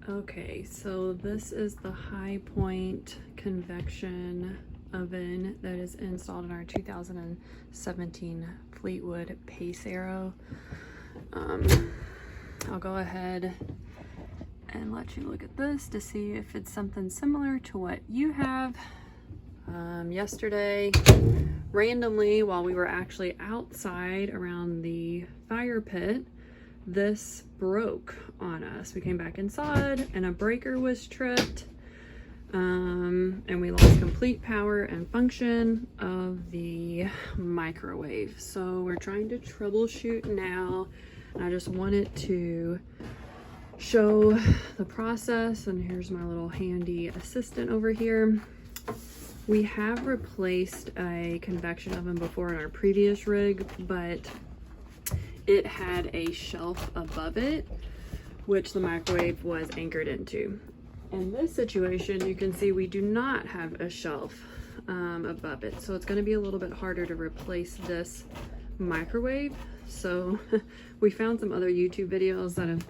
Okay, so this is the HighPointe Convection oven that is installed in our 2017 Fleetwood Pacearrow. I'll go ahead and let you look at this to see if it's something similar to what you have. Yesterday, randomly, while we were actually outside around the fire pit, this broke on us. We came back inside and a breaker was tripped, and we lost complete power and function of the microwave. So we're trying to troubleshoot now, and I just wanted to show the process. And here's my little handy assistant over here. We have replaced a convection oven before in our previous rig, but it had a shelf above it, which the microwave was anchored into. In this situation, you can see we do not have a shelf above it. So it's gonna be a little bit harder to replace this microwave. So we found some other YouTube videos that have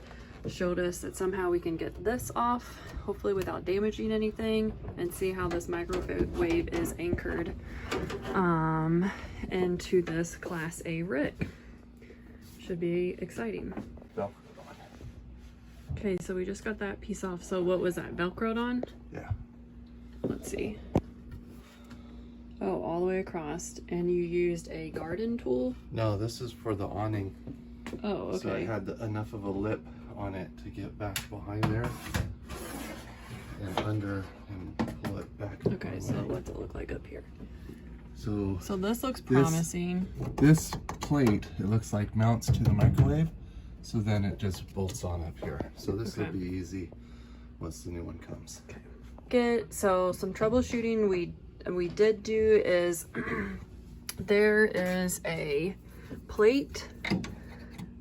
showed us that somehow we can get this off, hopefully without damaging anything, and see how this microwave is anchored into this Class A rig. Should be exciting. Okay, so we just got that piece off. So what was that, Velcroed on? Yeah. Let's see. Oh, all the way across. And you used a garden tool? No, this is for the awning. Oh, okay. So I had enough of a lip on it to get back behind there and under and pull it back. Okay, so what's it look like up here? So this looks promising. This plate, it looks like mounts to the microwave. So then it just bolts on up here. So this will be easy once the new one comes. Okay. So some troubleshooting we did do is there is a plate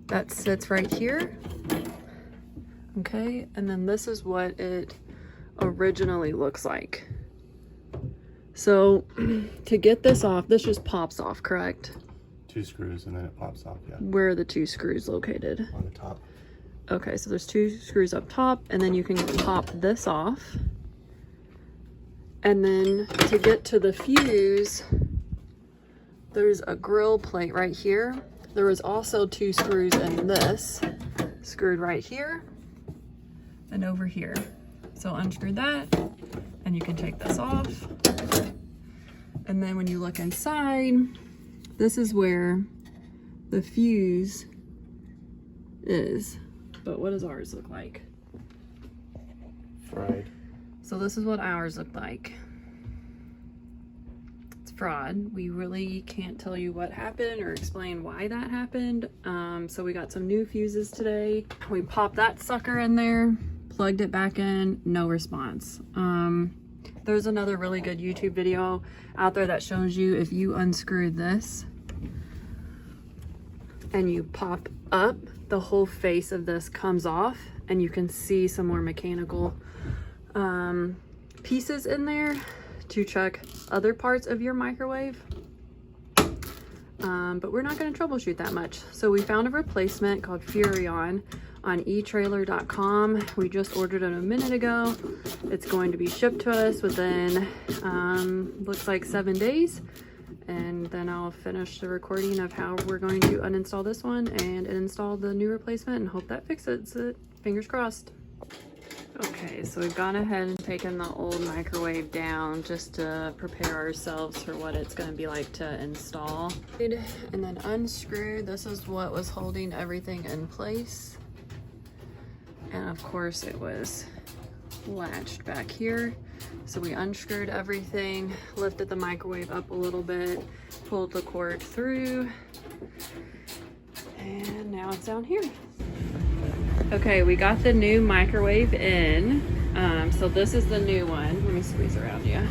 that sits right here. Okay, and then this is what it originally looks like. So to get this off, this just pops off, correct? 2 screws and then it pops off, yeah. Where are the 2 screws located? On the top. Okay, so there's 2 screws up top, and then you can pop this off. And then to get to the fuse, there's a grill plate right here. There was also 2 screws in this, screwed right here and over here. So unscrew that, and you can take this off. And then when you look inside, this is where the fuse is. But what does ours look like? Fried. So this is what ours looked like. It's fraud. We really can't tell you what happened or explain why that happened. So we got some new fuses today. We popped that sucker in there, plugged it back in, no response. There's another really good YouTube video out there that shows you if you unscrew this and you pop up, the whole face of this comes off, and you can see some more mechanical pieces in there to check other parts of your microwave. But we're not going to troubleshoot that much. So we found a replacement called Furrion on eTrailer.com. We just ordered it a minute ago. It's going to be shipped to us within looks like 7 days, and then I'll finish the recording of how we're going to uninstall this one and install the new replacement and hope that fixes it. Fingers crossed. Okay, so we've gone ahead and taken the old microwave down just to prepare ourselves for what it's going to be like to install. And then unscrew. This is what was holding everything in place. And of course it was latched back here. So we unscrewed everything, lifted the microwave up a little bit, pulled the cord through, and now it's down here. Okay, we got the new microwave in. So this is the new one. Let me squeeze around you.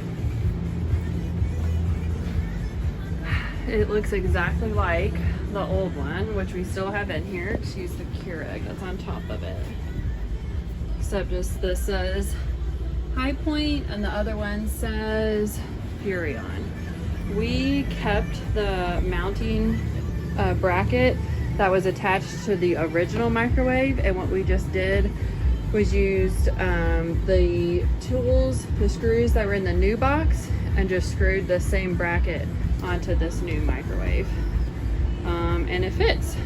It looks exactly like the old one, which we still have in here. Excuse the Keurig that's on top of it. Except just this says HighPointe and the other one says Furrion. We kept the mounting bracket that was attached to the original microwave, and what we just did was used the tools, the screws that were in the new box, and just screwed the same bracket onto this new microwave. And it fits.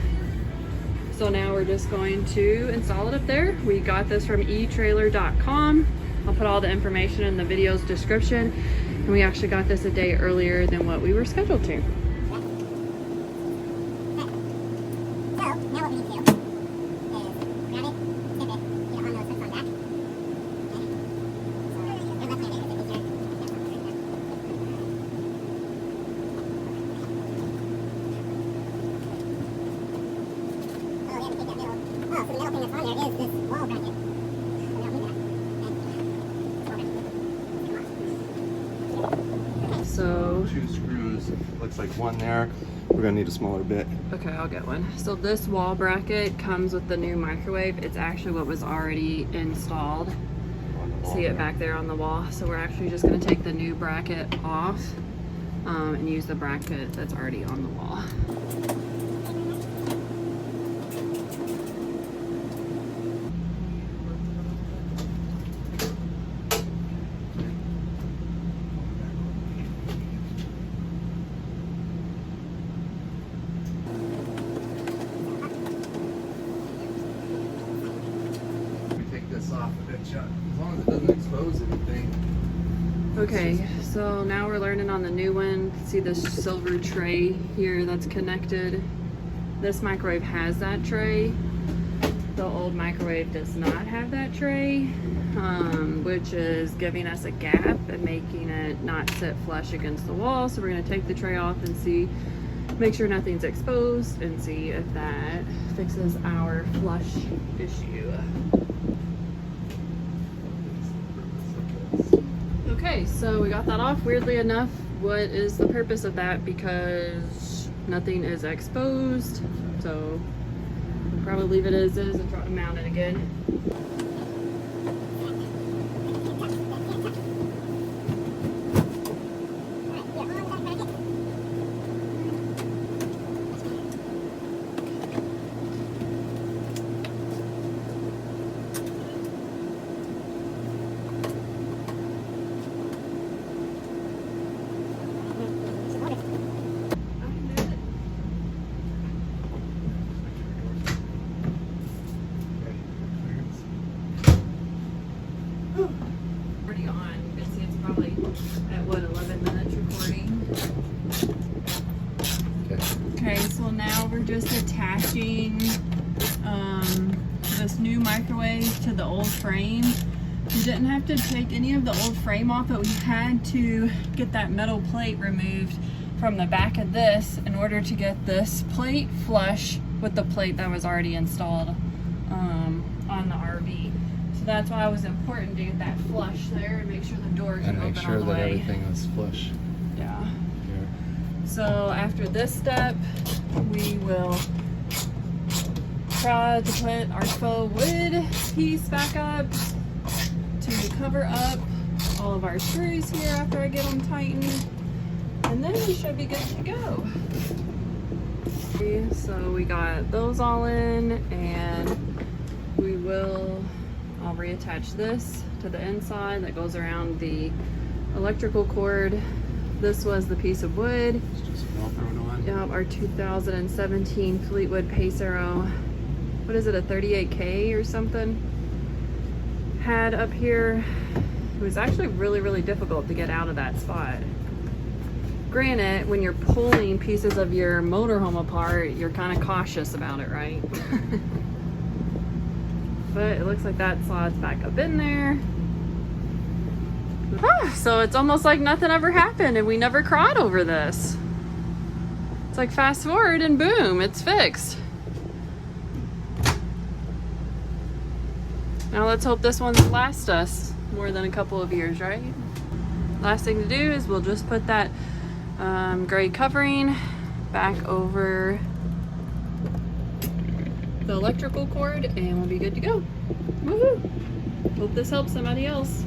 So now we're just going to install it up there. We got this from eTrailer.com. I'll put all the information in the video's description. And we actually got this a day earlier than what we were scheduled to. So 2 screws, looks like 1 there. We're gonna need a smaller bit. okay, I'll get one. So this wall bracket comes with the new microwave. It's actually what was already installed. See it back there on the wall. So we're actually just gonna take the new bracket off and use the bracket that's already on the wall. Off of it, as long as it doesn't expose anything. Okay, so now we're learning on the new one. See this silver tray here that's connected? This microwave has that tray. The old microwave does not have that tray, which is giving us a gap and making it not sit flush against the wall. So we're gonna take the tray off and see, make sure nothing's exposed, and see if that fixes our flush issue. Okay, so we got that off. Weirdly enough, what is the purpose of that? Because nothing is exposed. So we'll probably leave it as is and try to mount it again. Already on. You can see it's probably at what, 11 minutes recording. Okay, so now we're just attaching this new microwave to the old frame. We didn't have to take any of the old frame off, but we had to get that metal plate removed from the back of this in order to get this plate flush with the plate that was already installed on the RV. So that's why it was important to get that flush there and make sure the door can And open make sure all the that way. everything is flush Yeah. here. So after this step, we will try to put our faux wood piece back up to cover up all of our screws here after I get them tightened. And then we should be good to go. Okay, so we got those all in, and I'll reattach this to the inside that goes around the electrical cord. This was the piece of wood. Just all thrown on. Yep, our 2017 Fleetwood Pacearrow. What is it, a 38K or something? Had up here. It was actually really, really difficult to get out of that spot. Granted, when you're pulling pieces of your motorhome apart, you're kind of cautious about it, right? But it looks like that slides back up in there. So it's almost like nothing ever happened and we never cried over this. It's like fast forward and boom, it's fixed. Now let's hope this one lasts us more than a couple of years, right? Last thing to do is we'll just put that gray covering back over the electrical cord and we'll be good to go. Woohoo! Hope this helps somebody else.